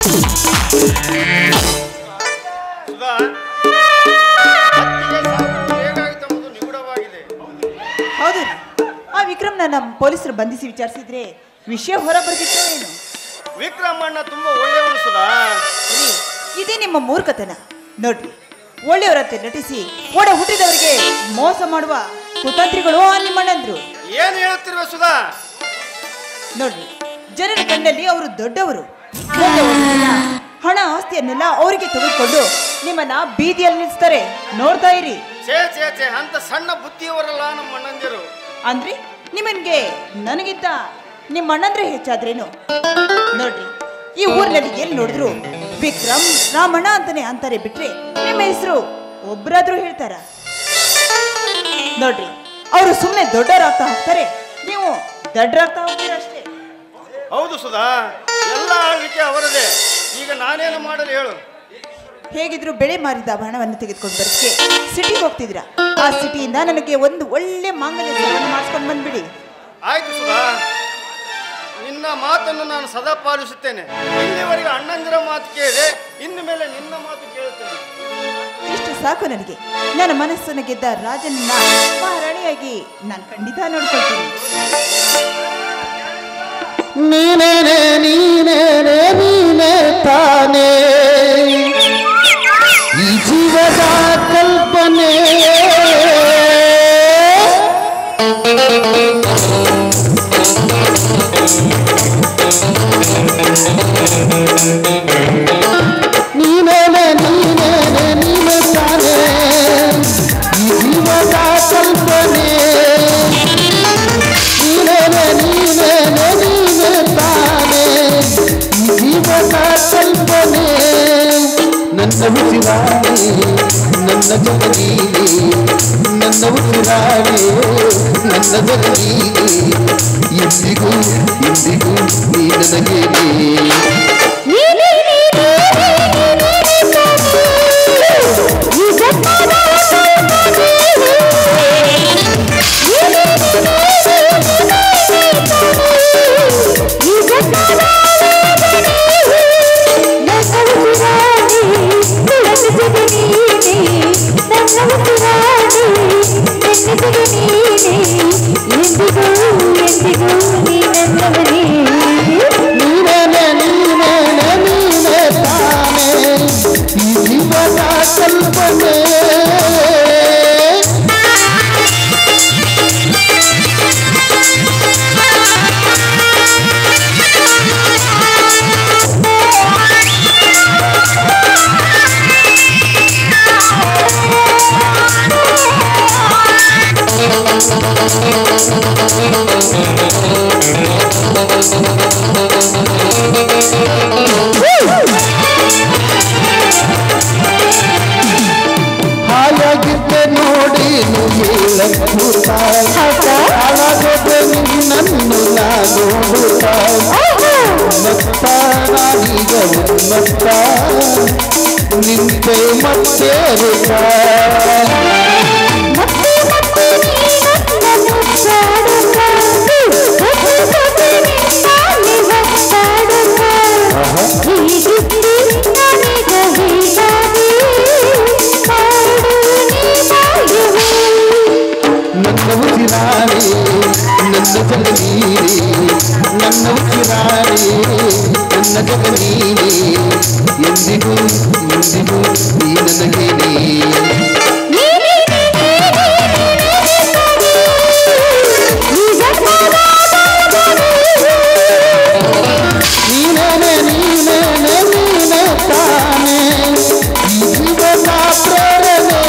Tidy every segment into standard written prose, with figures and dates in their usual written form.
ಹೌದು, ಆ ವಿಕ್ರಮ್ನ ನಮ್ಮ ಪೊಲೀಸರು ಬಂಧಿಸಿ ವಿಚಾರಿಸಿದ್ರೆ ವಿಷಯ ಹೊರ ಬರ್ತಿತ್ತು ಏನು? ವಿಕ್ರಮ್ ಅಣ್ಣ ತುಂಬಾ ಒಳ್ಳೆಯವನು ಸುಧಾ. ಇದೇ ನಿಮ್ಮ ಮೂರ್ಖತನ ನೋಡ್ರಿ. ಒಳ್ಳೆಯವರಂತೆ ನಟಿಸಿ ಒಡ ಹುಟ್ಟಿದವರಿಗೆ ಮೋಸ ಮಾಡುವ ಕುತಂತ್ರಿಗಳು ನಿಮ್ಮಣ್ಣಂದ್ರು. ಏನು ಹೇಳ್ತಿರುವ ಸುಧಾ? ನೋಡ್ರಿ, ಜನರ ಕಣ್ಣಲ್ಲಿ ಅವರು ದೊಡ್ಡವರು. ಹಣ ಆಸ್ತಿಯನ್ನೆಲ್ಲ ಅವರಿಗೆ ತೆಗೆದುಕೊಂಡು ನಿಮ್ಮನ್ನ ಬೀದಿಯಲ್ಲಿ ನಿಲ್ಲಿಸ್ತಾರೆ. ನೋಡ್ತಾ ಇರಿ. ಛೇ ಛೇ ಛೇ, ಅಂತ ಸಣ್ಣ ಬುದ್ಧಿಯವರಲ್ಲ ನಮ್ಮ ಅಣ್ಣಂದಿರು. ಅಂದ್ರೆ ನಿಮ್ಮನ್ಗೆ ನನಗಿಂತ ನಿಮ್ಮ ಅಣ್ಣಂದ್ರೆ ಹೆಚ್ಚಾದ್ರೇನು? ನೋಡ್ರಿ, ಈ ಊರಿನಲ್ಲಿ ಎಲ್ಲಿ ನೋಡಿದ್ರು ವಿಕ್ರಮ್ ರಾಮಣ್ಣ ಅಂತಾರೆ ಬಿಟ್ರೆ ನಿಮ್ಮ ಹೆಸರು ಒಬ್ಬರಾದ್ರೂ ಹೇಳ್ತಾರ? ನೋಡ್ರಿ, ಅವರು ಸುಮ್ಮನೆ ದೊಡ್ಡವರಾಗ್ತಾ ಹೋಗ್ತಾರೆ, ನೀವು ದಡ್ಡರಾಗ್ತಾ ಹೋಗ್ತೀರ ಅಷ್ಟೇ. ಹೌದು ಸುಧಾ, ಎಲ್ಲ ಆಳ್ವಿಕೆ ಅವರದೇ. ಈಗ ನಾನೇನು ಮಾಡಲು ಹೇಳು? ಹೇಗಿದ್ರು ಬೆಳೆ ಮಾರಿದ ಹಣವನ್ನು ತೆಗೆದುಕೊಂಡು ಬರೋಕ್ಕೆ ಸಿಟಿಗೆ ಹೋಗ್ತಿದ್ರ. ಆ ಸಿಟಿಯಿಂದ ನನಗೆ ಒಂದು ಒಳ್ಳೆ ಮಾಂಗಲ್ಯ ಸರವನ್ನು ಮಾಡಿಸ್ಕೊಂಡು ಬಂದ್ಬಿಡಿ. ಆಯ್ತು ಸುಧಾ, ನಿನ್ನ ಮಾತನ್ನು ನಾನು ಸದಾ ಪಾಲಿಸುತ್ತೇನೆ. ಇಲ್ಲಿವರೆಗೆ ಅಣ್ಣಂದಿರ ಮಾತು ಕೇಳಿದೆ, ಇನ್ನು ಮೇಲೆ ನಿನ್ನ ಮಾತು ಕೇಳುತ್ತೇನೆ. ಇಷ್ಟು ಸಾಕು ನನಗೆ. ನನ್ನ ಮನಸ್ಸನ್ನು ಗೆದ್ದ ರಾಜನನ್ನ ಮಹಾರಾಣಿಯಾಗಿ ನಾನು ಖಂಡಿತ ನೋಡ್ಕೊಳ್ತೀನಿ. ನೀನೇನೆ ನೀನೇನೆ ನೀನೇ ತಾನೇ ಈ ಜೀವದ ಕಲ್ಪನೆ. ನೀನೇನೆ ನೀನೇನೆ ನೀನೇ ತಾನೇ ಈ ಜೀವದ ಕಲ್ಪನೆ. ನೀನೇನೆ ನೀನೇನೆ ನೀನೇ ತಾನೇ ಈ ಜೀವದ ಕಲ್ಪನೆ. ನನ್ನ ಉಸಿರಾಣೆ ನನ್ನ ಜಗದೀನಿ, ನನ್ನ ಉಸಿರಾಣೆ ನನ್ನ ಜಗದೀನಿ. ಎಂದಿಗೂ ಎಂದಿಗೂ ನೀ ನನಗೇನೆ. ಹಾಯಾಗಿದ್ದೆ ನೋಡಿ ನನ್ನು ನಾನೋಡುತ್ತ ಮತ್ತ ನಾನೀಗ ಉನ್ಮತ್ತ ನಿಂತೆ ಮತ್ತೆ ನನ್ನ ಉಸಿರಾಣೆ ನನ್ನ ಜಗದೀನಿ, ನನ್ನ ಉಸಿರಾಣೆ ನನ್ನ ಜಗದೀನಿ. ಎಂದಿಗೂ ಎಂದಿಗೂ ನೀ ನನಗೇನೆ. ನೀನೇನೆ ನೀನೇನೆ ನೀನೇ ತಾನೇ ಈ ಜೀವನ ಪ್ರೇರಣೆ.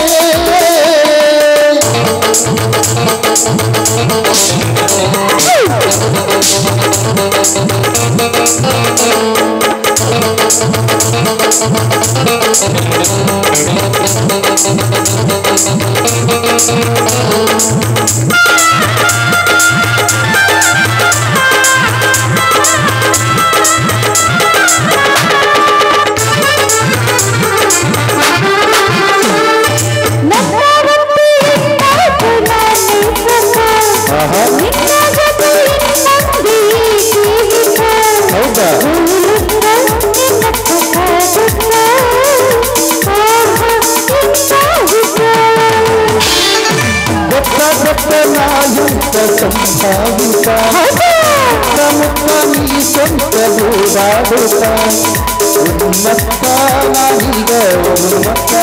ಹೌದಾ? ಉನ್ಮತ್ತ ನಾನೀಗ ಉನ್ಮತ್ತ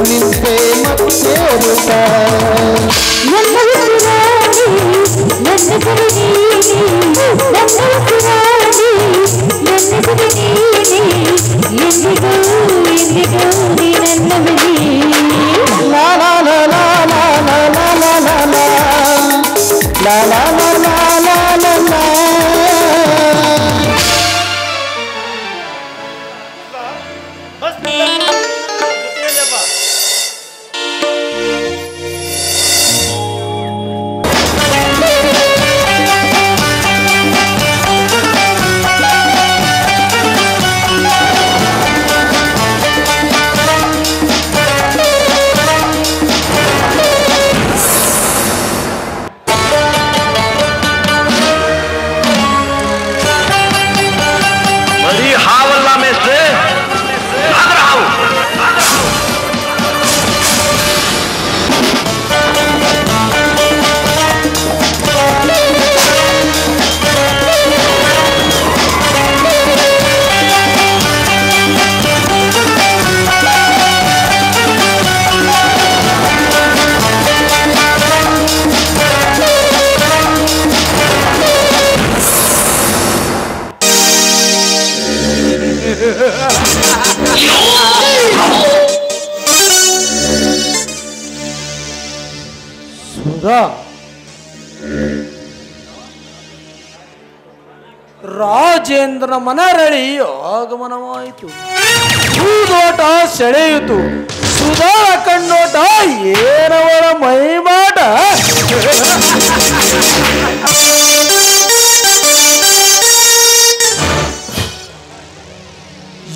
ನಿಂತೆ ಮತ್ತೆ ರೂಪ ನನ್ನ ಉಸಿರಾಡಿ ನನ್ನ ಸರಿ ನೀನೆ ನನ್ನ ಉಸಿರಾಡಿ ನನ್ನ ಸರಿ ನೀನೆ ಎಂದಿಗೂ ಎಂದಿಗೂ ನೀ ನನ್ನವನೇ ಲಾ ಲಾ ಲಾ ಲಾ ಲಾ ಲಾ ಲಾ ಲಾ ಲಾ ಲಾ ಲಾ ಲಾ ಲಾ ಲಾ ಲಾ ಲಾ. ಸುಧಾ, ರಾಜೇಂದ್ರ ಮನರಳಿ ಆಗಮನವಾಯಿತು. ಹೂದೋಟ ಸೆಳೆಯಿತು. ಸುಧಾ ಕಣ್ಣೋಟ ಏನವಳ ಮೈಮಾಟ.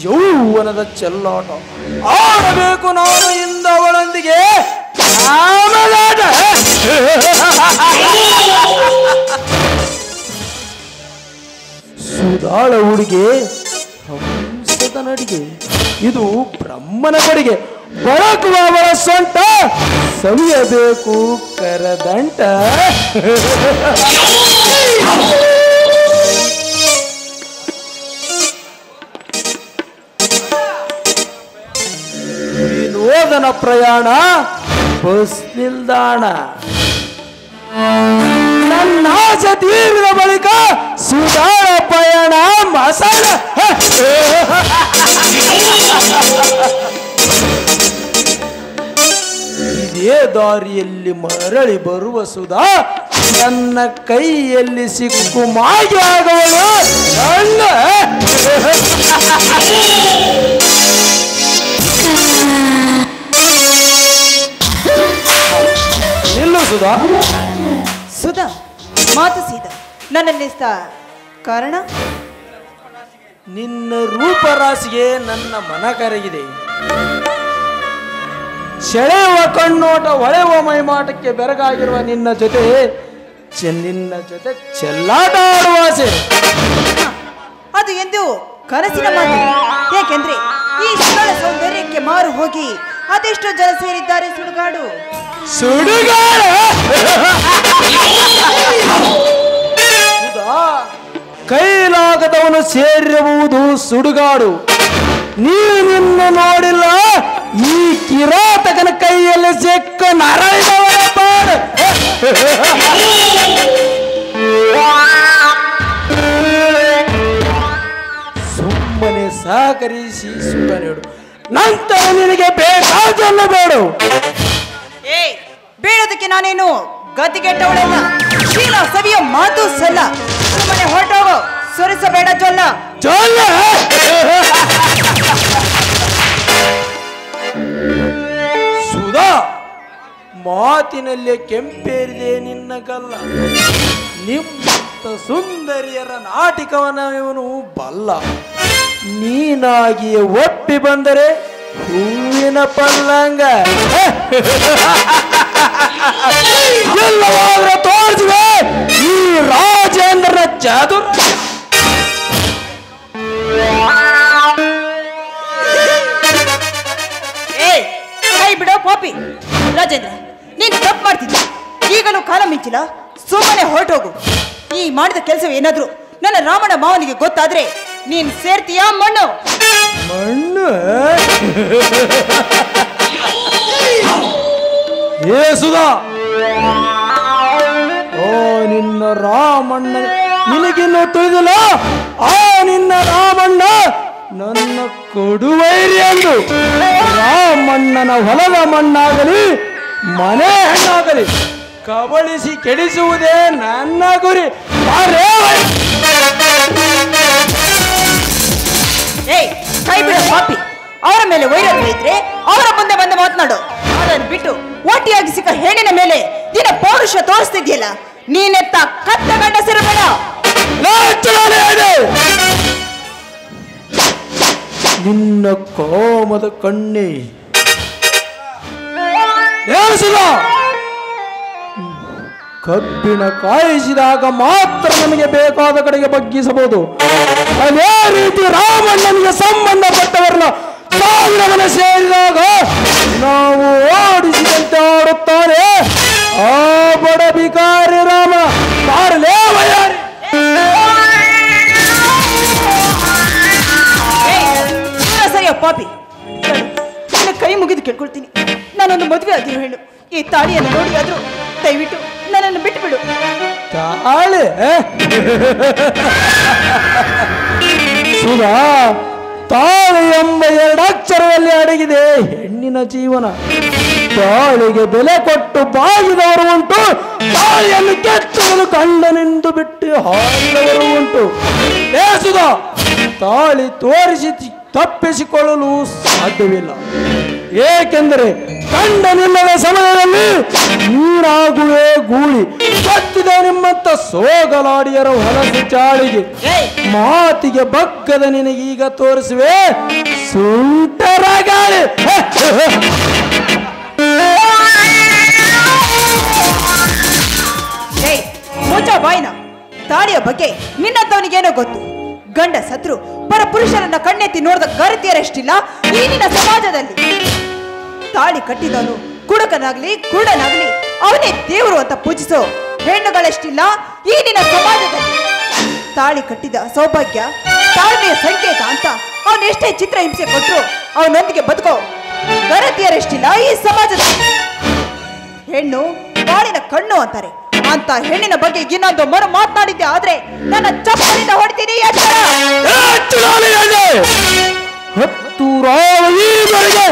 ಯೌವನದ ಚೆಲ್ಲಾಟ ಆಡಬೇಕು ನಾನು ಇಂದ ಅವಳೊಂದಿಗೆ ಆಮಲಾಟ. ಸುಧಾಳ ಹುಡುಗೆ ಹಂಸದ ನಡಿಗೆ, ಇದು ಬ್ರಹ್ಮನ ಕೊಡುಗೆ. ಬಳಕುವ ಅವಳ ಸೊಂಟ ಸವಿಯಬೇಕು ಕರದಂಟ. ವಿನೋದನ ಪ್ರಯಾಣ ಬಸ್ ನಿಲ್ದಾಣ. ನನ್ನ ಆಸೆ ತೀರಿದ ಬಳಿಕ ಸುಧಾಳ ಪಯಣ ಮಸಾಲ. ಇದೇ ದಾರಿಯಲ್ಲಿ ಮರಳಿ ಬರುವ ಸುಧಾ ನನ್ನ ಕೈಯಲ್ಲಿ ಸಿಕ್ಕು ಮಾಗಿ ಆಗುವಳು ನನ್ನ. ನಿಲ್ಲು ಸುಧಾ. ಸುಧಾ ಮಾತು ಸೀದಾ ನನ್ನನ್ನಿಸ್ತ ಕಾರಣ ನಿನ್ನ ರೂಪರಾಶಿಗೆ ನನ್ನ ಮನ ಕರಗಿದೆ. ಸೆಳೆಯುವ ಕಣ್ಣೋಟ ಹೊಳೆಯುವ ಮೈಮಾಟಕ್ಕೆ ಬೆರಗಾಗಿರುವ ನಿನ್ನ ಜೊತೆ ಚೆಲ್ಲಾಟ ಆಡುವ ಆಸೆ. ಅದು ಎಂದು ಕನಸಿನ ಮಾತು. ಏಕೆಂದ್ರೆ ಈ ಸ್ಥಳ ಸೌಂದರ್ಯಕ್ಕೆ ಮಾರು ಹೋಗಿ ಅದೆಷ್ಟು ಜನ ಸೇರಿದ್ದಾರೆ ಸುಡುಗಾಡು. ಸುಡುಗಾಡು ಕೈಲಾಗದವನು ಸೇರಿರುವುದು ಸುಡುಗಾಡು. ನೀನಿನ್ನು ನೋಡಿಲ್ಲ ಈ ಕಿರಾತಕನ ಕೈಯಲ್ಲಿ ಸಿಕ್ಕ ನರಳಿದವನ ಪಾಡು. ಸುಮ್ಮನೆ ಸಹಕರಿಸಿ ಸುಖ ನೀಡು, ನಂತರ ನಿನಗೆ ಬೇಕಾದನ್ನು ಬೇಡು. ಬೇಡೋದಕ್ಕೆ ನಾನೇನು ಗತಿಗೆಟ್ಟವಳಲ್ಲ. ಶೀಲ ಸವಿಯ ಮಾತು ಸಲ್ಲ. ಸುಮ್ಮನೆ ಹೊರಟೋಗೋ, ಸುರಿಸಬೇಡ ಜೊಲ್ಲ. ಜೊಲ್ಲ ಸುಧಾ, ಮಾತಿನಲ್ಲೇ ಕೆಂಪೇರಿದೆ ನಿನ್ನ ಗಲ್ಲ. ನಿಮ್ಮಂತ ಸುಂದರಿಯರ ನಾಟಿಕವನ ಇವನು ಬಲ್ಲ. ನೀನಾಗಿಯೇ ಒಪ್ಪಿ ಬಂದರೆ ಹೂವಿನ ಪಲ್ಲಂಗ ಎಲ್ಲವಾದ್ರೆ ತೋರಿಸುವೆ ಈ ರಾಜೇಂದ್ರನ ಚಾದುರ್. ಕೈ ಬಿಡೋ ಪಾಪಿ. ರಾಜೇಂದ್ರ, ನೀನು ತಪ್ಪು ಮಾಡ್ತಿದ್ದ. ಈಗಲೂ ಕಾಲ ಮಿಂಚಿಲ್ಲ. ಸುಮ್ಮನೆ ಹೊರಟೋಗು. ಈ ಮಾಡಿದ ಕೆಲಸವೇನಾದ್ರೂ ನನ್ನ ರಾಮನ ಮಾವನಿಗೆ ಗೊತ್ತಾದ್ರೆ ನೀನ್ ಸೇರ್ತೀಯಾ ಮಣ್ಣು? ಮಣ್ಣು ಏ ಸುಧಾ, ಓ ನಿನ್ನ ರಾಮಣ್ಣ ನಿನಗಿನ್ನು ತಿಳಿದಿಲ್ಲ. ಆ ನಿನ್ನ ರಾಮಣ್ಣ ನನ್ನ ಕೊಡುವೈರಿ ಎಂದು ರಾಮಣ್ಣನ ಹೊಲದ ಮಣ್ಣಾಗಲಿ ಮನೆ ಹೆಣ್ಣಾಗಲಿ ಕಬಳಿಸಿ ಕೆಡಿಸುವುದೇ ನನ್ನ ಗುರಿ. ಏಯ್, ಕೈ ಬಿಡ ಪಾಪಿ. ಅವರ ಮೇಲೆ ವೈರತ್ವ ಇದ್ರೆ ಅವರ ಮುಂದೆ ಬಂದು ಮಾತನಾಡು. ಅದನ್ನು ಬಿಟ್ಟು ಒಟ್ಟಿಯಾಗಿ ಸಿಕ್ಕ ಹೆಣ್ಣಿನ ಮೇಲೆ ನಿನ್ನ ಪೌರುಷ ತೋರಿಸ್ತಿದ್ಯಲ್ಲ, ನೀನೆತ್ತ ಕತ್ತ ಗಂಡಸಿರಬೇಡ. ನಿನ್ನ ಕೋಮದ ಕಣ್ಣೆ ಕಬ್ಬಿಣ ಕಾಯಿಸಿದಾಗ ಮಾತ್ರ ನಮಗೆ ಬೇಕಾದ ಕಡೆಗೆ ಬಗ್ಗಿಸಬಹುದು. ಅದೇ ರೀತಿ ರಾಮಣ್ಣನಿಗೆ ಸಂಬಂಧಪಟ್ಟವರನ್ನ ಸಾವಿರ ಮನೆ ಸೇರಿದಾಗ ನಾವು ಓಡಿಸಿದಂತೆ ಆಡುತ್ತಾನೆ ಆ ಬಡ ಬಿಕಾರಿ ರಾಮ. ಸರಿಯ ಪಾಪಿ, ನಿನ್ನ ಕೈ ಮುಗಿದು ಕೇಳ್ಕೊಳ್ತೀನಿ. ನಾನೊಂದು ಮದುವೆ ಆಗಿರೋ ಹೆಣ್ಣು. ಈ ತಾಳಿಯನ್ನು ನೋಡಿಯಾದ್ರೂ ದಯವಿಟ್ಟು ನನ್ನನ್ನು ಬಿಟ್ಟು ಬಿಡು. ತಾಳೆ ಸುಧಾ, ತಾಳೆ ಎಂಬ ಎರಡಕ್ಷರದಲ್ಲಿ ಅಡಗಿದೆ ಹೆಣ್ಣಿನ ಜೀವನ. ತಾಳಿಗೆ ಬೆಲೆ ಕೊಟ್ಟು ಬಾಗಿದವರು ಉಂಟು, ತಾಳಿಯನ್ನು ಕೆತ್ತಲು ಗಂಡನೆಂದು ಬಿಟ್ಟು ಹಾರಿದವರು ಉಂಟು. ಏ ಸುಧಾ, ತಾಳಿ ತೋರಿಸಿ ತಪ್ಪಿಸಿಕೊಳ್ಳಲು ಸಾಧ್ಯವಿಲ್ಲ. ಏಕೆಂದರೆ ಗಂಡನಿಲ್ಲದ ಸಮಯದಲ್ಲಿ ನೀರಾಗುವೆ ಗೂಳಿ ಕತ್ತಿದ ನಿಮ್ಮಂತ ಸೋಗಲಾಡಿಯರ ಹೊಲಸು ಚಾಳಿಗೆ. ಮಾತಿಗೆ ಬಗ್ಗದ ನಿನಗೀಗ ತೋರಿಸುವೆ ಸುಂಟರ ಗಾಳಿ. ಮುಚ್ಚ ಬಾಯಿನ. ತಾಳಿಯ ಬಗ್ಗೆ ನಿನ್ನಂತವನಿಗೇನೋ ಗೊತ್ತು. ಗಂಡ ಸತ್ರು ಪರ ಪುರುಷರನ್ನ ಕಣ್ಣೆತ್ತಿ ನೋಡಿದ ಗರತಿಯರಷ್ಟಿಲ್ಲ ಈ ನಿನ್ನ ಸಮಾಜದಲ್ಲಿ. ತಾಳಿ ಕಟ್ಟಿದವನು ಕುಡುಕನಾಗ್ಲಿ ಕುರುಡನಾಗ್ಲಿ ಅವನೇ ದೇವರು ಅಂತ ಪೂಜಿಸೋ ಹೆಣ್ಣುಗಳಷ್ಟಿಲ್ಲ ಈ ನಿನ್ನ ಸಮಾಜದಲ್ಲಿ. ತಾಳಿ ಕಟ್ಟಿದ ಸೌಭಾಗ್ಯ ತಾಳ್ಮೆಯ ಸಂಕೇತ ಅಂತ ಅವನೆಷ್ಟೇ ಚಿತ್ರ ಹಿಂಸೆ ಕೊಟ್ಟರು ಅವನೊಂದಿಗೆ ಬದುಕೋ ಗರತಿಯರಷ್ಟಿಲ್ಲ ಈ ಸಮಾಜದಲ್ಲಿ. ಹೆಣ್ಣು ಬಾಳಿನ ಕಣ್ಣು ಅಂತಾರೆ. ಅಂತ ಹೆಣ್ಣಿನ ಬಗ್ಗೆ ಇನ್ನೊಂದು ಮರು ಮಾತನಾಡಿದ್ದೆ ಆದ್ರೆ ನನ್ನ ಚಪ್ಪಲಿಂದ ಹೊಡಿತೀನಿ. ಹತ್ತು ಈವರೆಗೆ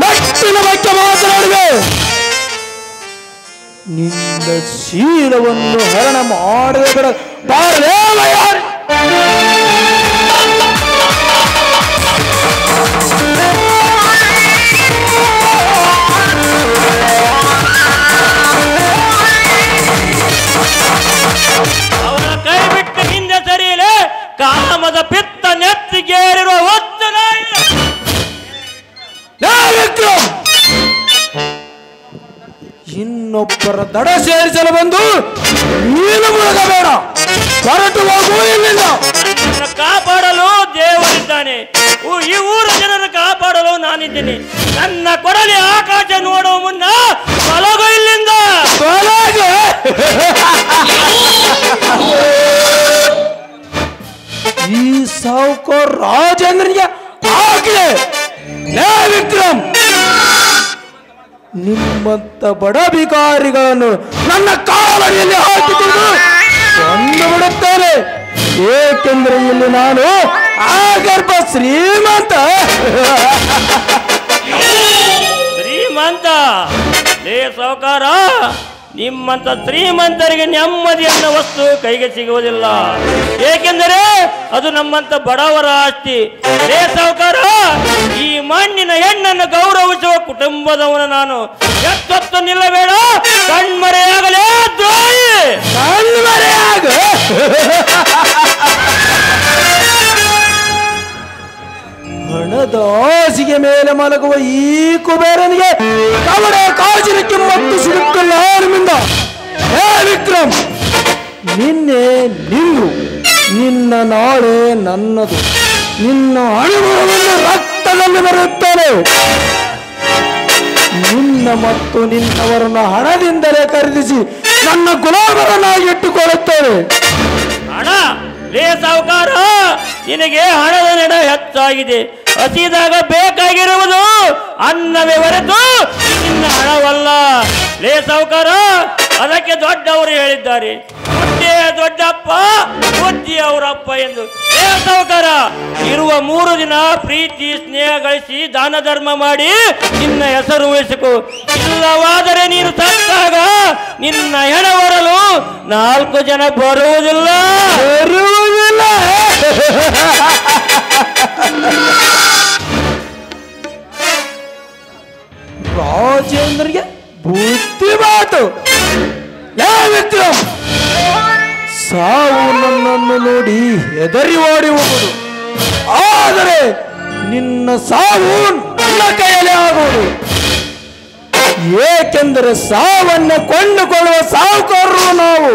ನಟ್ಟಿನ ಬಗ್ಗೆ ಮಾತನಾಡುವೆ. ನಿನ್ನ ಶೀಲವನ್ನು ಹರಣ ಮಾಡದೆ ಅವರ ಕೈ ಬಿಟ್ಟು ಹಿಂದೆ ಸರಿಯಲೇ ಕಾಮದ ಪಿತ್ತ ನೆತ್ತಿಗೇರಿರುವ ಒತ್ತು ನಾಯಿ. ಇನ್ನೊಬ್ಬರ ದಡ ಸೇರಿಸಲು ಬಂದು ನೀನು ಮುಳುಗಬೇಡ, ಹೊರಟು ಹೋಗು ಇಲ್ಲಿಂದ. ಕಾಪಾಡಲು ದೇವರಿದ್ದಾನೆ, ಈ ಊರ ಜನರನ್ನು ಕಾಪಾಡಲು ನಾನಿದ್ದೇನೆ. ನನ್ನ ಕೊಡಲಿ ಆಕಾಶ ನೋಡುವ ಮುನ್ನ ತೊಲಗು ಇಲ್ಲಿಂದ. ಈ ಸಾವುಕಾರ ರಾಜೇಂದ್ರನಿಗೆ ಆಗಲೇ ವಿಕ್ರಮ್, ನಿಮ್ಮಂತ ಬಡ ಬಿಕಾರಿಗಳನ್ನು ನನ್ನ ಕಾಲಡಿಯಲ್ಲಿ ಹಾಕಿಕೊಂಡು ಕೊಂದು ಬಿಡುತ್ತೇನೆ. ಏಕೆಂದರೆ ಇಲ್ಲಿ ನಾನು ಆಗರ್ಭ ಶ್ರೀಮಂತ. ಶ್ರೀಮಂತ ಲೇ ಸಾವುಕಾರ, ನಿಮ್ಮಂತ ಶ್ರೀಮಂತರಿಗೆ ನೆಮ್ಮದಿ ಅನ್ನೋ ವಸ್ತು ಕೈಗೆ ಸಿಗುವುದಿಲ್ಲ. ಏಕೆಂದರೆ ಅದು ನಮ್ಮಂತ ಬಡವರ ಆಸ್ತಿ. ಲೇ ಸಾವುಕಾರ, ಈ ಮಣ್ಣಿನ ಹೆಣ್ಣನ್ನು ಗೌರವಿಸುವ ಕುಟುಂಬದವನು ನಾನು. ಎತ್ತೊತ್ತು ನಿಲ್ಲಬೇಡ, ಕಣ್ಮರೆಯಾಗಲೇ ದ್ರೋಹಿ. ಕಣ್ಮರೆಯಾಗ ಹಣದ ಹಾಸಿಗೆ ಮೇಲೆ ಮಲಗುವ ಈ ಕುಬೇರನಿಗೆ ಕವಡ ಕಾಜಿನ ಕಿಮ್ಮತ್ತು ಸಿಗುತ್ತಿಲ್ಲ ನಿಮ್ಮಿಂದ. ಹೇ ವಿಕ್ರಮ್, ನಿನ್ನೆ ನಿಂದು, ನಿನ್ನ ನಾಳೆ ನನ್ನದು. ನಿನ್ನ ಅನುಭವವನ್ನು ರಕ್ತದಲ್ಲಿ ಬರುತ್ತೇನೆ. ನಿನ್ನ ಮತ್ತು ನಿನ್ನವರನ್ನು ಹಣದಿಂದಲೇ ಖರೀದಿಸಿ ನನ್ನ ಗುಲಾಮರನ್ನಾಗಿ ಇಟ್ಟುಕೊಳ್ಳುತ್ತೇನೆ. ಹಣ ಲೇ ಸಾವುಕಾರ, ನಿನಗೆ ಹಣದ ನೆಡ ಹೆಚ್ಚಾಗಿದೆ. ಹಸಿದಾಗ ಬೇಕಾಗಿರುವುದು ಅನ್ನವೇ ಹೊರತು ನಿನ್ನ ಹಣವಲ್ಲ. ಲೇ ಸಾವುಕಾರ, ಅದಕ್ಕೆ ದೊಡ್ಡವರು ಹೇಳಿದ್ದಾರೆ, ಬುದ್ಧಿಯ ದೊಡ್ಡಪ್ಪ ಬುದ್ಧಿ ಅವರಪ್ಪ ಎಂದು. ಲೇ ಸಾವುಕಾರ, ಇರುವ 3 ದಿನ ಪ್ರೀತಿ ಸ್ನೇಹ ಗಳಿಸಿ ದಾನ ಧರ್ಮ ಮಾಡಿ ನಿನ್ನ ಹೆಸರು ಉಳಿಸಿಕೊ. ಇಲ್ಲವಾದರೆ ನೀನು ಸತ್ತಾಗ ನಿನ್ನ ಹೆಣ ಹೊರಲು 4 ಜನ ಬರುವುದಿಲ್ಲ. ರಾಜೇಂದ್ರನಿಗೆ ಬುದ್ಧಿ ಮಾತು. ವಿಕ್ರಮ್, ಸಾವು ನನ್ನನ್ನು ನೋಡಿ ಹೆದರಿ ಓಡಿ ಹೋಗುವುದು, ಆದರೆ ನಿನ್ನ ಸಾವು ನನ್ನ ಕೈಯಲ್ಲಿ ಆಗುವುದು. ಏಕೆಂದರೆ ಸಾವನ್ನು ಕೊಂಡುಕೊಳ್ಳುವ ಸಾಹುಕಾರರು ನಾವು.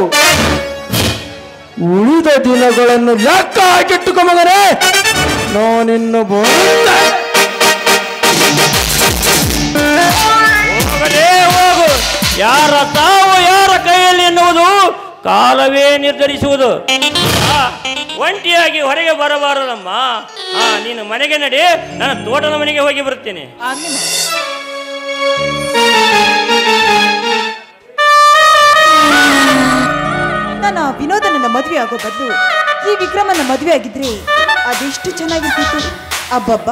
ಉಳಿದ ದಿನಗಳನ್ನು ಲೆಕ್ಕ ಹಾಕಿಟ್ಟುಕೊ ಮಗನೇ, ನಾನಿನ್ನು ಹೋಗಲೇ ಹೋಗು. ಯಾರ ಸಾವು ಯಾರ ಕೈಯಲ್ಲಿ ಎನ್ನುವುದು ಕಾಲವೇ ನಿರ್ಧರಿಸುವುದು. ಒಂಟಿಯಾಗಿ ಹೊರಗೆ ಬರಬಾರದಮ್ಮ. ನೀನು ಮನೆಗೆ ನಡಿ, ನಾನು ತೋಟದ ಮನೆಗೆ ಹೋಗಿ ಬರುತ್ತೇನೆ. ನಾನು ವಿನೋದನನ್ನ ಮದುವೆ ಆಗೋ ಬದಲು ಈ ವಿಕ್ರಮನ ಮದುವೆ ಆಗಿದ್ರೆ ಅದೆಷ್ಟು ಚೆನ್ನಾಗಿರ್ತಿತ್ತು. ಅಬ್ಬಬ್ಬ,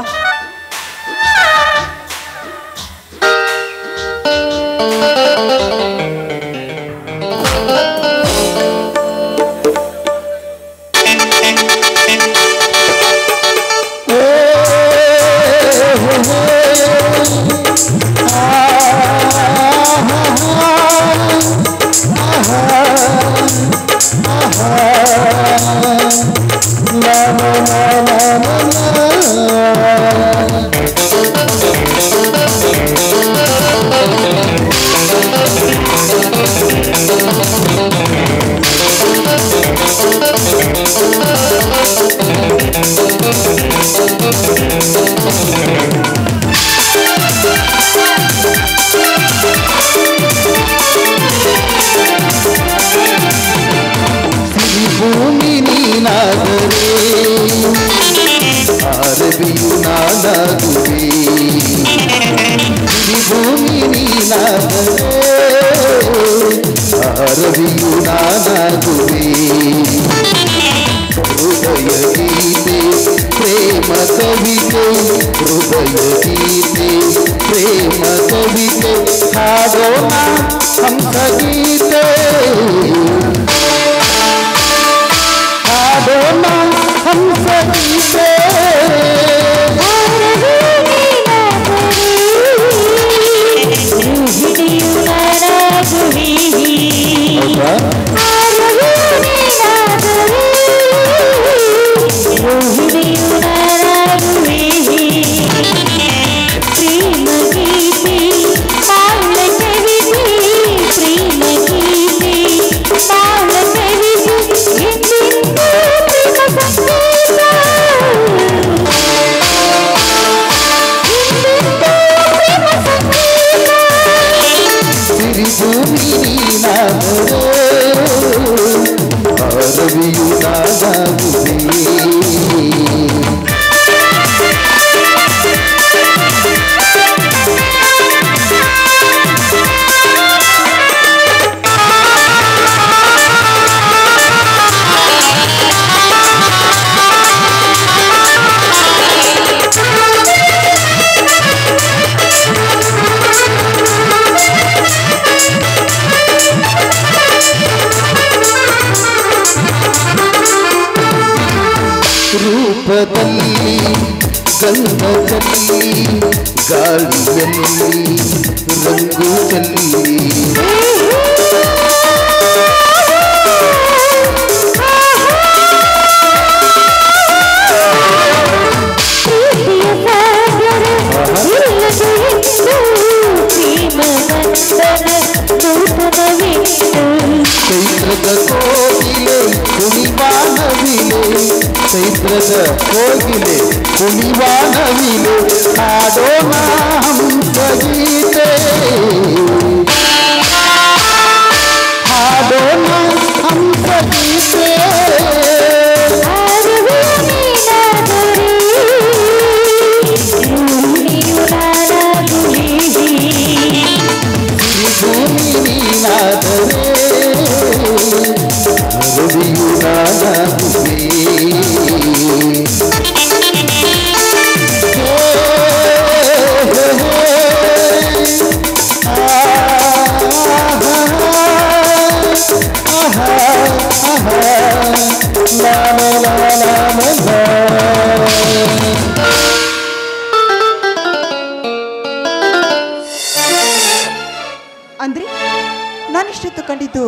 ಕಂಡಿದ್ದು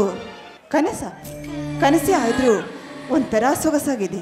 ಕನಸೇ ಆದರೂ ಒಂಥರ ಸೊಗಸಾಗಿದೆ.